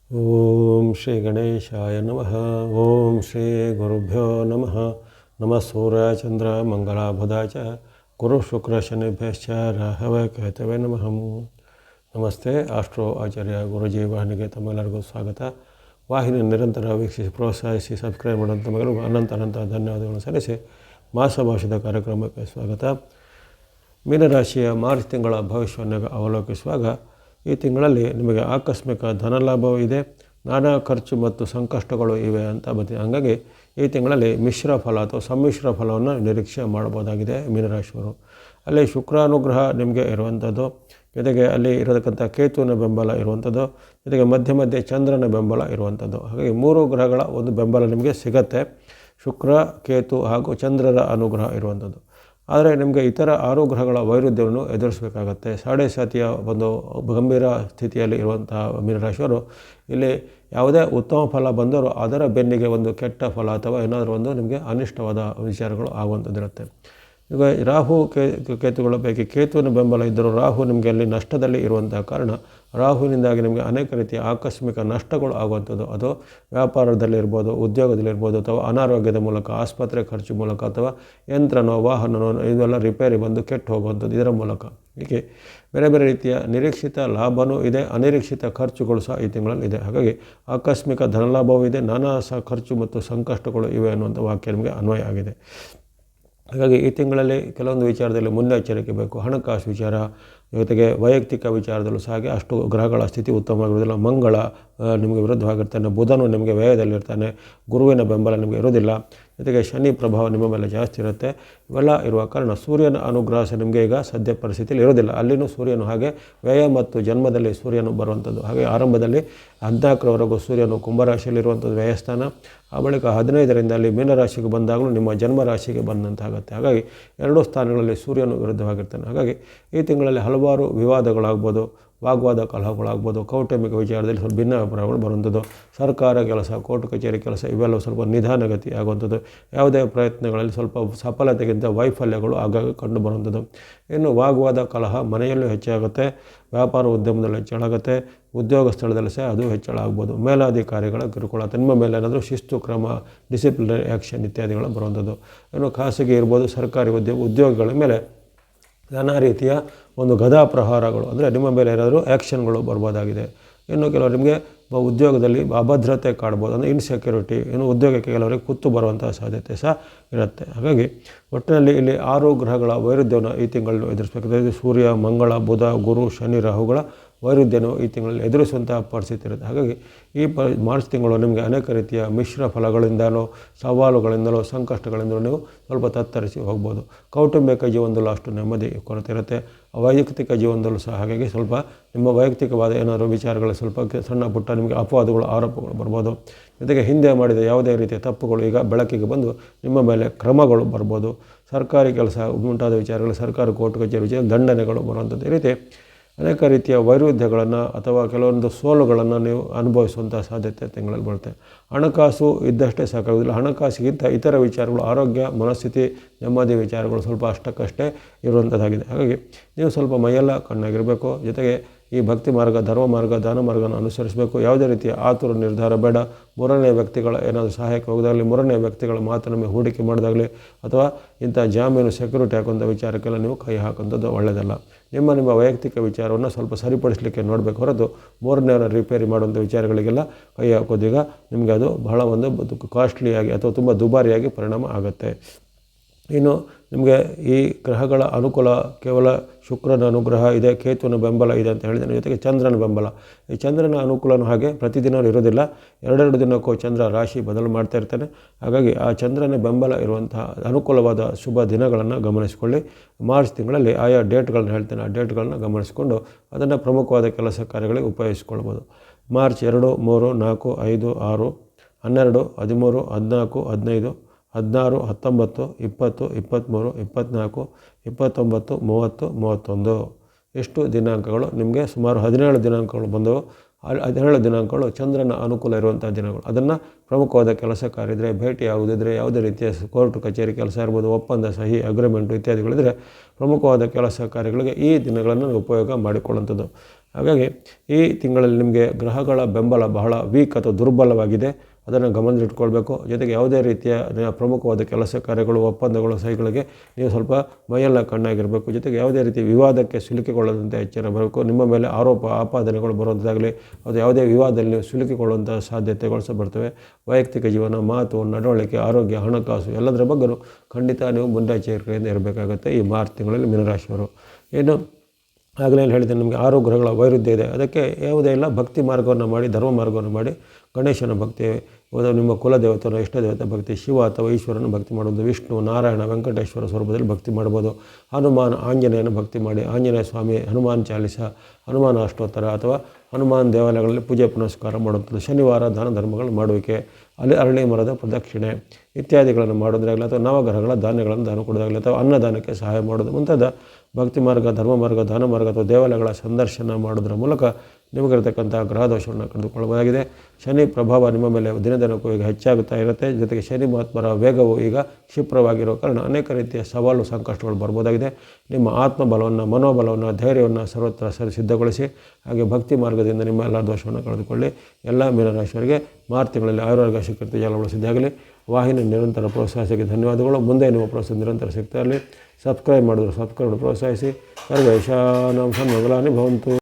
ಓಂ ಶ್ರೀ ಗಣೇಶಾಯ ನಮಃ. ಓಂ ಶ್ರೀ ಗುರುಭ್ಯೋ ನಮಃ. ನಮಃ ಸೂರ್ಯ ಚಂದ್ರ ಮಂಗಳ ಬುಧ ಚ ಗುರು ಶುಕ್ರ ಶನಿಭ್ಯಶ್ಚ ರಾಹವೇ ಕೇತವೇ ನಮಃ. ನಮಸ್ತೆ. ಆಸ್ಟ್ರೋ ಆಚಾರ್ಯ ಗುರುಜಿ ವಾಹಿನಿಗೆ ತಮ್ಮೆಲ್ಲರಿಗೂ ಸ್ವಾಗತ. ವಾಹಿನಿ ನಿರಂತರ ವೀಕ್ಷಿಸಿ ಪ್ರೋತ್ಸಾಹಿಸಿ ಸಬ್ಸ್ಕ್ರೈಬ್ ಮಾಡೋಂಥ ತಮ್ಮೆಲ್ಲರಿಗೂ ಅನಂತ ಧನ್ಯವಾದಗಳನ್ನು ಸಲ್ಲಿಸಿ ಮಾಸಭಾಷದ ಕಾರ್ಯಕ್ರಮಕ್ಕೆ ಸ್ವಾಗತ. ಮೀನರಾಶಿಯ ಮಾರ್ಚ್ ತಿಂಗಳ ಭವಿಷ್ಯವನ್ನು ಅವಲೋಕಿಸುವಾಗ ಈ ತಿಂಗಳಲ್ಲಿ ನಿಮಗೆ ಆಕಸ್ಮಿಕ ಧನಲಾಭವೂ ಇದೆ, ನಾನಾ ಖರ್ಚು ಮತ್ತು ಸಂಕಷ್ಟಗಳು ಇವೆ ಅಂತ ಬರ್ತೀವಿ. ಹಾಗಾಗಿ ಈ ತಿಂಗಳಲ್ಲಿ ಮಿಶ್ರ ಫಲ ಅಥವಾ ಸಮ್ಮಿಶ್ರ ಫಲವನ್ನು ನಿರೀಕ್ಷೆ ಮಾಡ್ಬೋದಾಗಿದೆ ಮೀನರಾಶಿಯವರು. ಅಲ್ಲಿ ಶುಕ್ರಾನುಗ್ರಹ ನಿಮಗೆ ಇರುವಂಥದ್ದು, ಜೊತೆಗೆ ಅಲ್ಲಿ ಇರತಕ್ಕಂಥ ಕೇತುವಿನ ಬೆಂಬಲ ಇರುವಂಥದ್ದು, ಜೊತೆಗೆ ಮಧ್ಯೆ ಚಂದ್ರನ ಬೆಂಬಲ ಇರುವಂಥದ್ದು. ಹಾಗಾಗಿ 3 ಗ್ರಹಗಳ ಒಂದು ಬೆಂಬಲ ನಿಮಗೆ ಸಿಗತ್ತೆ. ಶುಕ್ರ, ಕೇತು ಹಾಗೂ ಚಂದ್ರರ ಅನುಗ್ರಹ ಇರುವಂಥದ್ದು. ಆದರೆ ನಿಮಗೆ ಇತರ 6 ಗ್ರಹಗಳ ವೈರುಧ್ಯವನ್ನು ಎದುರಿಸಬೇಕಾಗತ್ತೆ. ಸಾಡೆ ಸಾತಿಯ ಒಂದು ಗಂಭೀರ ಸ್ಥಿತಿಯಲ್ಲಿ ಇರುವಂತಹ ಮೀನರಾಶಿಯವರು ಇಲ್ಲಿ ಯಾವುದೇ ಉತ್ತಮ ಫಲ ಬಂದರೂ ಅದರ ಬೆನ್ನಿಗೆ ಒಂದು ಕೆಟ್ಟ ಫಲ ಅಥವಾ ಏನಾದರೂ ಒಂದು ನಿಮಗೆ ಅನಿಷ್ಟವಾದ ವಿಚಾರಗಳು ಆಗುವಂಥದ್ದಿರುತ್ತೆ. ಈಗ ರಾಹು ಕೇತುಗಳ ಪೈಕಿ ಕೇತುವಿನ ಬೆಂಬಲ ಇದ್ದರೂ ರಾಹು ನಿಮಗೆ ಅಲ್ಲಿ ನಷ್ಟದಲ್ಲಿ ಇರುವಂಥ ಕಾರಣ ರಾಹುವಿನಿಂದಾಗಿ ನಿಮಗೆ ಅನೇಕ ರೀತಿಯ ಆಕಸ್ಮಿಕ ನಷ್ಟಗಳು ಆಗುವಂಥದ್ದು. ಅದು ವ್ಯಾಪಾರದಲ್ಲಿರ್ಬೋದು, ಉದ್ಯೋಗದಲ್ಲಿರ್ಬೋದು, ಅಥವಾ ಅನಾರೋಗ್ಯದ ಮೂಲಕ, ಆಸ್ಪತ್ರೆ ಖರ್ಚು ಮೂಲಕ, ಅಥವಾ ಯಂತ್ರನೋ ವಾಹನನೋ ಇದೆಲ್ಲ ರಿಪೇರಿ ಬಂದು ಕೆಟ್ಟು ಹೋಗುವಂಥದ್ದು ಇದರ ಮೂಲಕ. ಹೀಗೆ ಬೇರೆ ಬೇರೆ ರೀತಿಯ ನಿರೀಕ್ಷಿತ ಲಾಭವೂ ಇದೆ, ಅನಿರೀಕ್ಷಿತ ಖರ್ಚುಗಳು ಸಹ ಈ ತಿಂಗಳಲ್ಲಿ ಇದೆ. ಹಾಗಾಗಿ ಆಕಸ್ಮಿಕ ಧನಲಾಭವೂ ಇದೆ, ನಾನಾ ಖರ್ಚು ಮತ್ತು ಸಂಕಷ್ಟಗಳು ಇವೆ ಅನ್ನುವಂಥ ವಾಕ್ಯ ನಿಮಗೆ ಅನ್ವಯ ಆಗಿದೆ. ಹಾಗಾಗಿ ಈ ತಿಂಗಳಲ್ಲಿ ಕೆಲವೊಂದು ವಿಚಾರದಲ್ಲಿ ಮುನ್ನೆಚ್ಚರಿಕೆ ಬೇಕು. ಹಣಕಾಸು ವಿಚಾರ, ಜೊತೆಗೆ ವೈಯಕ್ತಿಕ ವಿಚಾರದಲ್ಲೂ ಸಹ ಹಾಗೆ ಅಷ್ಟು ಗ್ರಹಗಳ ಸ್ಥಿತಿ ಉತ್ತಮವಾಗಿರೋದಿಲ್ಲ. ಮಂಗಳ ನಿಮಗೆ ವಿರುದ್ಧವಾಗಿರ್ತಾನೆ, ಬುಧನು ನಿಮಗೆ ವ್ಯಯದಲ್ಲಿರ್ತಾನೆ, ಗುರುವಿನ ಬೆಂಬಲ ನಿಮಗೆ ಇರೋದಿಲ್ಲ, ಜೊತೆಗೆ ಶನಿ ಪ್ರಭಾವ ನಿಮ್ಮ ಮೇಲೆ ಜಾಸ್ತಿ ಇರುತ್ತೆ. ಇವೆಲ್ಲ ಇರುವ ಕಾರಣ ಸೂರ್ಯನ ಅನುಗ್ರಹ ಸಹ ನಿಮಗೆ ಈಗ ಸದ್ಯ ಪರಿಸ್ಥಿತಿಯಲ್ಲಿ ಇರೋದಿಲ್ಲ. ಅಲ್ಲಿನೂ ಸೂರ್ಯನು ಹಾಗೆ ವ್ಯಯ ಮತ್ತು ಜನ್ಮದಲ್ಲಿ ಸೂರ್ಯನು ಬರುವಂಥದ್ದು. ಹಾಗೆ ಆರಂಭದಲ್ಲಿ 14ರವರೆಗೂ ಸೂರ್ಯನು ಕುಂಭರಾಶಿಯಲ್ಲಿರುವಂಥದ್ದು ವ್ಯಯಸ್ಥಾನ. ಆ ಬಳಿಕ 15ರಿಂದ ಅಲ್ಲಿ ಮೀನರಾಶಿಗೆ ಬಂದಾಗಲೂ ನಿಮ್ಮ ಜನ್ಮರಾಶಿಗೆ ಬಂದಂತಾಗುತ್ತೆ. ಹಾಗಾಗಿ 2 ಸ್ಥಾನಗಳಲ್ಲಿ ಸೂರ್ಯನು ವಿರುದ್ಧವಾಗಿರ್ತಾನೆ. ಹಾಗಾಗಿ ಈ ತಿಂಗಳಲ್ಲಿ ಹಲವಾರು ವಿವಾದಗಳಾಗ್ಬೋದು, ವಾಗ್ವಾದ ಕಲಹಗಳಾಗ್ಬೋದು, ಕೌಟುಂಬಿಕ ವಿಚಾರದಲ್ಲಿ ಸ್ವಲ್ಪ ಭಿನ್ನಾಭಿಪ್ರಾಯಗಳು ಬರುವಂಥದ್ದು, ಸರ್ಕಾರ ಕೆಲಸ, ಕೋರ್ಟ್ ಕಚೇರಿ ಕೆಲಸ ಇವೆಲ್ಲ ಸ್ವಲ್ಪ ನಿಧಾನಗತಿ ಆಗುವಂಥದ್ದು, ಯಾವುದೇ ಪ್ರಯತ್ನಗಳಲ್ಲಿ ಸ್ವಲ್ಪ ಸಫಲತೆಗಿಂತ ವೈಫಲ್ಯಗಳು ಆಗಾಗ ಕಂಡು ಬರುವಂಥದ್ದು. ಇನ್ನು ವಾಗ್ವಾದ ಕಲಹ ಮನೆಯಲ್ಲೂ ಹೆಚ್ಚಾಗುತ್ತೆ, ವ್ಯಾಪಾರ ಉದ್ಯಮದಲ್ಲಿ ಹೆಚ್ಚಳಾಗುತ್ತೆ, ಉದ್ಯೋಗ ಸ್ಥಳದಲ್ಲಿ ಸಹ ಅದು ಹೆಚ್ಚಳ ಆಗ್ಬೋದು. ಮೇಲಾಧಿಕಾರಿಗಳ ಕಿರುಕುಳ, ನಿಮ್ಮ ಮೇಲೆ ಏನಾದರೂ ಶಿಸ್ತು ಕ್ರಮ, ಡಿಸಿಪ್ಲಿನರಿ ಆ್ಯಕ್ಷನ್ ಇತ್ಯಾದಿಗಳು ಬರುವಂಥದ್ದು. ಇನ್ನು ಖಾಸಗಿ ಇರ್ಬೋದು, ಸರ್ಕಾರಿ ಉದ್ಯೋಗಿಗಳ ಮೇಲೆ ನಾನಾ ರೀತಿಯ ಒಂದು ಗದಾ ಪ್ರಹಾರಗಳು, ಅಂದರೆ ನಿಮ್ಮ ಮೇಲೆ ಏನಾದರೂ ಆ್ಯಕ್ಷನ್ಗಳು ಬರ್ಬೋದಾಗಿದೆ. ಇನ್ನು ಕೆಲವರು ನಿಮಗೆ ಉದ್ಯೋಗದಲ್ಲಿ ಅಭದ್ರತೆ ಕಾಡ್ಬೋದು, ಅಂದರೆ ಇನ್ಸೆಕ್ಯೂರಿಟಿ, ಇನ್ನು ಉದ್ಯೋಗಕ್ಕೆ ಕೆಲವರಿಗೆ ಕುತ್ತು ಬರುವಂಥ ಸಾಧ್ಯತೆ ಸಹ ಇರುತ್ತೆ. ಹಾಗಾಗಿ ಒಟ್ಟಿನಲ್ಲಿ ಇಲ್ಲಿ 6 ಗ್ರಹಗಳ ವೈರುಧ್ಯವನ್ನು ಈ ತಿಂಗಳಲ್ಲಿ ಎದುರಿಸಬೇಕಾಗಿದೆ. ಸೂರ್ಯ, ಮಂಗಳ, ಬುಧ, ಗುರು, ಶನಿ, ರಾಹುಗಳ ವೈರುಧ್ಯವನ್ನು ಈ ತಿಂಗಳಲ್ಲಿ ಎದುರಿಸುವಂತಹ ಪರಿಸ್ಥಿತಿ ಇರುತ್ತೆ. ಹಾಗಾಗಿ ಈ ಮಾರ್ಚ್ ತಿಂಗಳು ನಿಮಗೆ ಅನೇಕ ರೀತಿಯ ಮಿಶ್ರ ಫಲಗಳಿಂದಲೋ, ಸವಾಲುಗಳಿಂದಲೋ, ಸಂಕಷ್ಟಗಳಿಂದಲೋ ನೀವು ಸ್ವಲ್ಪ ತತ್ತರಿಸಿ ಹೋಗ್ಬೋದು. ಕೌಟುಂಬಿಕ ಜೀವನದಲ್ಲೂ ಅಷ್ಟು ನೆಮ್ಮದಿ ಕೊರತೆ ಇರುತ್ತೆ. ವೈಯಕ್ತಿಕ ಜೀವನದಲ್ಲೂ ಸಹ ಹಾಗಾಗಿ ಸ್ವಲ್ಪ ನಿಮ್ಮ ವೈಯಕ್ತಿಕವಾದ ಏನಾದರೂ ವಿಚಾರಗಳು ಸ್ವಲ್ಪ ಸಣ್ಣ ಪುಟ್ಟ ನಿಮಗೆ ಅಪವಾದಗಳು, ಆರೋಪಗಳು ಬರ್ಬೋದು. ಜೊತೆಗೆ ಹಿಂದೆ ಮಾಡಿದ ಯಾವುದೇ ರೀತಿಯ ತಪ್ಪುಗಳು ಈಗ ಬೆಳಕಿಗೆ ಬಂದು ನಿಮ್ಮ ಮೇಲೆ ಕ್ರಮಗಳು ಬರ್ಬೋದು. ಸರ್ಕಾರಿ ಕೆಲಸ ಮುಂತಾದ ವಿಚಾರಗಳು, ಸರ್ಕಾರ ಕೋರ್ಟ್ ಕಚೇರಿ ವಿಚಾರ ದಂಡನೆಗಳು ಬರುವಂಥದ್ದು. ಈ ರೀತಿ ಅನೇಕ ರೀತಿಯ ವೈರುಧ್ಯಗಳನ್ನು ಅಥವಾ ಕೆಲವೊಂದು ಸೋಲುಗಳನ್ನು ನೀವು ಅನುಭವಿಸುವಂಥ ಸಾಧ್ಯತೆ ತಿಂಗಳಲ್ಲಿ ಬರುತ್ತೆ. ಹಣಕಾಸು ಇದ್ದಷ್ಟೇ ಸಾಕಾಗೋದಿಲ್ಲ. ಹಣಕಾಸಿಗಿಂತ ಇತರ ವಿಚಾರಗಳು, ಆರೋಗ್ಯ, ಮನಸ್ಥಿತಿ, ನೆಮ್ಮದಿ ವಿಚಾರಗಳು ಸ್ವಲ್ಪ ಅಷ್ಟಕ್ಕಷ್ಟೇ ಇರುವಂಥದ್ದಾಗಿದೆ. ಹಾಗಾಗಿ ನೀವು ಸ್ವಲ್ಪ ಮೈಯೆಲ್ಲ ಕಣ್ಣಾಗಿರಬೇಕು. ಜೊತೆಗೆ ಈ ಭಕ್ತಿ ಮಾರ್ಗ, ಧರ್ಮ ಮಾರ್ಗ, ದಾನ ಮಾರ್ಗನ ಅನುಸರಿಸಬೇಕು. ಯಾವುದೇ ರೀತಿಯ ಆತುರ ನಿರ್ಧಾರ ಬೇಡ. ಮೂರನೇ ವ್ಯಕ್ತಿಗಳ ಏನಾದರೂ ಸಹಾಯಕ್ಕೆ ಹೋಗೋದಾಗಲಿ, ಮೂರನೇ ವ್ಯಕ್ತಿಗಳ ಮಾತನ್ನು ಹೂಡಿಕೆ ಮಾಡೋದಾಗಲಿ, ಅಥವಾ ಇಂಥ ಜಾಮೀನು ಸೆಕ್ಯೂರಿಟಿ ಹಾಕುವಂಥ ವಿಚಾರಕ್ಕೆಲ್ಲ ನೀವು ಕೈ ಹಾಕುವಂಥದ್ದು ಒಳ್ಳೆಯದಲ್ಲ. ನಿಮ್ಮ ವೈಯಕ್ತಿಕ ವಿಚಾರವನ್ನು ಸ್ವಲ್ಪ ಸರಿಪಡಿಸಲಿಕ್ಕೆ ನೋಡಬೇಕು ಹೊರತು ಮೂರನೇವರ ರಿಪೇರಿ ಮಾಡುವಂಥ ವಿಚಾರಗಳಿಗೆಲ್ಲ ಕೈ ಹಾಕೋದೀಗ ನಿಮಗೆ ಅದು ಬಹಳ ಒಂದು ಕಾಸ್ಟ್ಲಿಯಾಗಿ ಅಥವಾ ತುಂಬ ದುಬಾರಿಯಾಗಿ ಪರಿಣಾಮ ಆಗುತ್ತೆ. ಇನ್ನು ನಿಮಗೆ ಈ ಗ್ರಹಗಳ ಅನುಕೂಲ ಕೇವಲ ಶುಕ್ರನ ಅನುಗ್ರಹ ಇದೆ, ಕೇತುವಿನ ಬೆಂಬಲ ಇದೆ ಅಂತ ಹೇಳಿದ್ದೇನೆ. ಜೊತೆಗೆ ಚಂದ್ರನ ಬೆಂಬಲ, ಈ ಚಂದ್ರನ ಅನುಕೂಲನೂ ಹಾಗೆ ಪ್ರತಿದಿನ ಇರೋದಿಲ್ಲ. 2 ದಿನಕ್ಕೂ ಚಂದ್ರ ರಾಶಿ ಬದಲು ಮಾಡ್ತಾ ಇರ್ತಾನೆ. ಹಾಗಾಗಿ ಆ ಚಂದ್ರನ ಬೆಂಬಲ ಇರುವಂತಹ ಅನುಕೂಲವಾದ ಶುಭ ದಿನಗಳನ್ನು ಗಮನಿಸಿಕೊಳ್ಳಿ. ಮಾರ್ಚ್ ತಿಂಗಳಲ್ಲಿ ಆಯಾ ಡೇಟ್ಗಳನ್ನ ಹೇಳ್ತೇನೆ, ಆ ಡೇಟ್ಗಳನ್ನ ಗಮನಿಸಿಕೊಂಡು ಅದನ್ನು ಪ್ರಮುಖವಾದ ಕೆಲಸ ಕಾರ್ಯಗಳಿಗೆ ಉಪಯೋಗಿಸ್ಕೊಳ್ಬೋದು. ಮಾರ್ಚ್ 2, 3, 4, 5, 6, 12, 13, 14, 15, 16, 19, 20, 23, 24, 29, 30, 31 ಎಷ್ಟು ದಿನಾಂಕಗಳು ನಿಮಗೆ ಸುಮಾರು 17 ದಿನಾಂಕಗಳು ಬಂದವು. 17 ದಿನಾಂಕಗಳು ಚಂದ್ರನ ಅನುಕೂಲ ಇರುವಂಥ ದಿನಗಳು. ಅದನ್ನು ಪ್ರಮುಖವಾದ ಕೆಲಸ ಕಾರ್ಯ ಇದ್ದರೆ, ಭೇಟಿ ಯಾವುದಿದ್ರೆ, ಯಾವುದೇ ರೀತಿಯ ಕೋರ್ಟ್ ಕಚೇರಿ ಕೆಲಸ ಇರ್ಬೋದು, ಒಪ್ಪಂದ, ಸಹಿ, ಅಗ್ರಿಮೆಂಟು ಇತ್ಯಾದಿಗಳಿದ್ದರೆ ಪ್ರಮುಖವಾದ ಕೆಲಸ ಕಾರ್ಯಗಳಿಗೆ ಈ ದಿನಗಳನ್ನು ಉಪಯೋಗ ಮಾಡಿಕೊಳ್ಳುವಂಥದ್ದು. ಹಾಗಾಗಿ ಈ ತಿಂಗಳಲ್ಲಿ ನಿಮಗೆ ಗ್ರಹಗಳ ಬೆಂಬಲ ಬಹಳ ವೀಕ್ ಅಥವಾ ದುರ್ಬಲವಾಗಿದೆ. ಅದನ್ನು ಗಮನದಲ್ಲಿಟ್ಕೊಳ್ಬೇಕು. ಜೊತೆಗೆ ಯಾವುದೇ ರೀತಿಯ ಪ್ರಮುಖವಾದ ಕೆಲಸ ಕಾರ್ಯಗಳು, ಒಪ್ಪಂದಗಳು, ಸಹಿಗಳಿಗೆ ನೀವು ಸ್ವಲ್ಪ ಮೈಯೆಲ್ಲ ಕಣ್ಣಾಗಿರಬೇಕು. ಜೊತೆಗೆ ಯಾವುದೇ ರೀತಿ ವಿವಾದಕ್ಕೆ ಸಿಲುಕಿಕೊಳ್ಳದಂತೆ ಎಚ್ಚರ ಬರಬೇಕು. ನಿಮ್ಮ ಮೇಲೆ ಆರೋಪ ಆಪಾದನೆಗಳು ಬರುವಂಥದ್ದಾಗಲಿ ಅದು ಯಾವುದೇ ವಿವಾದದಲ್ಲಿ ನೀವು ಸಿಲುಕಿಕೊಳ್ಳುವಂಥ ಸಾಧ್ಯತೆಗಳು ಸಹ ಬರ್ತವೆ. ವೈಯಕ್ತಿಕ ಜೀವನ, ಮಾತು, ನಡವಳಿಕೆ, ಆರೋಗ್ಯ, ಹಣಕಾಸು ಎಲ್ಲದರ ಬಗ್ಗೆಯೂ ಖಂಡಿತ ನೀವು ಮುನ್ನೆಚ್ಚರಿಕೆಯಿಂದ ಇರಬೇಕಾಗುತ್ತೆ ಈ ಮಾರ್ಚ್ ತಿಂಗಳಲ್ಲಿ ಮೀನರಾಶಿಯವರು. ಏನು ಆಗಲೇ ಹೇಳಿದೆ, ನಿಮಗೆ 6 ಗ್ರಹಗಳ ವೈರುಧ್ಯ ಇದೆ. ಅದಕ್ಕೆ ಯಾವುದೇ ಇಲ್ಲ, ಭಕ್ತಿ ಮಾರ್ಗವನ್ನು ಮಾಡಿ, ಧರ್ಮ ಮಾರ್ಗವನ್ನು ಮಾಡಿ, ಗಣೇಶನ ಭಕ್ತಿ, ನಿಮ್ಮ ಕುಲದೇವತೆಯ ಇಷ್ಟ ದೇವತೆ ಭಕ್ತಿ, ಶಿವ ಅಥವಾ ಈಶ್ವರನ ಭಕ್ತಿ ಮಾಡುವುದು, ವಿಷ್ಣು, ನಾರಾಯಣ, ವೆಂಕಟೇಶ್ವರ ಸ್ವರೂಪದಲ್ಲಿ ಭಕ್ತಿ ಮಾಡ್ಬೋದು. ಹನುಮಾನ್, ಆಂಜನೇಯನ ಭಕ್ತಿ ಮಾಡಿ, ಆಂಜನೇಯ ಸ್ವಾಮಿ, ಹನುಮಾನ್ ಚಾಲಿಸ, ಹನುಮಾನ ಅಷ್ಟೋತ್ತರ ಅಥವಾ ಹನುಮಾನ್ ದೇವಾಲಯಗಳಲ್ಲಿ ಪೂಜೆ ಪುನಸ್ಕಾರ ಮಾಡುವಂಥದ್ದು, ಶನಿವಾರ ದಾನ ಧರ್ಮಗಳು ಮಾಡುವಿಕೆ, ಅರಳಿ ಮರದ ಪ್ರದಕ್ಷಿಣೆ ಇತ್ಯಾದಿಗಳನ್ನು ಮಾಡೋದ್ರಾಗಲಿ ಅಥವಾ ನವಗ್ರಹಗಳ ಧಾನ್ಯಗಳನ್ನು ದಾನ ಕೊಡೋದಾಗಲಿ ಅಥವಾ ಅನ್ನದಾನಕ್ಕೆ ಸಹಾಯ ಮಾಡೋದು ಮುಂತಾದ ಭಕ್ತಿ ಮಾರ್ಗ, ಧರ್ಮ ಮಾರ್ಗ, ದಾನ ಮಾರ್ಗ ಅಥವಾ ದೇವಾಲಯಗಳ ಸಂದರ್ಶನ ಮಾಡೋದ್ರ ಮೂಲಕ ನಿಮಗಿರತಕ್ಕಂಥ ಗ್ರಹ ದೋಷವನ್ನು ಕಂಡುಕೊಳ್ಳಬಹುದಾಗಿದೆ. ಶನಿ ಪ್ರಭಾವ ನಿಮ್ಮ ಮೇಲೆ ದಿನದಿನಕ್ಕೂ ಈಗ ಹೆಚ್ಚಾಗುತ್ತಾ ಇರುತ್ತೆ. ಜೊತೆಗೆ ಶನಿ ಮಹಾತ್ಮರ ವೇಗವು ಈಗ ಕ್ಷಿಪ್ರವಾಗಿರೋ ಕಾರಣ ಅನೇಕ ರೀತಿಯ ಸವಾಲು ಸಂಕಷ್ಟಗಳು ಬರ್ಬೋದಾಗಿದೆ. ನಿಮ್ಮ ಆತ್ಮಬಲವನ್ನು, ಮನೋಬಲವನ್ನು, ಧೈರ್ಯವನ್ನು ಸರ್ವತ್ರ ಸಿದ್ಧಗೊಳಿಸಿ ಹಾಗೆ ಭಕ್ತಿ ಮಾರ್ಗದಿಂದ ನಿಮ್ಮ ಎಲ್ಲ ದೋಷವನ್ನು ಕಳೆದುಕೊಳ್ಳಿ. ಎಲ್ಲ ಮೀನರಾಶಿಯವರಿಗೆ ಮಾರ್ಚ್ ತಿಂಗಳಲ್ಲಿ ಆಯುರ್ವೇದ ಶಿಖರತೆ ಜಾಲಗಳು ಸಿದ್ಧಾಗಲಿ. ವಾಹಿನಿ ನಿರಂತರ ಪ್ರೋತ್ಸಾಹಿಸಿಗೆ ಧನ್ಯವಾದಗಳು. ಮುಂದೆ ನಿಮ್ಮ ಪ್ರೋತ್ಸಾಹ ನಿರಂತರ ಸಿಗ್ತಾ ಇರಲಿ. ಸಬ್ಸ್ಕ್ರೈಬ್ ಮಾಡಿದ್ರು ಸಬ್ಸ್ಕ್ರೈಬ್ ಪ್ರೋತ್ಸಾಹಿಸಿ. ಸರ್ವೇಷಾಂ ಸನ್ಮಂಗಲಾನಿ ಭವಂತು.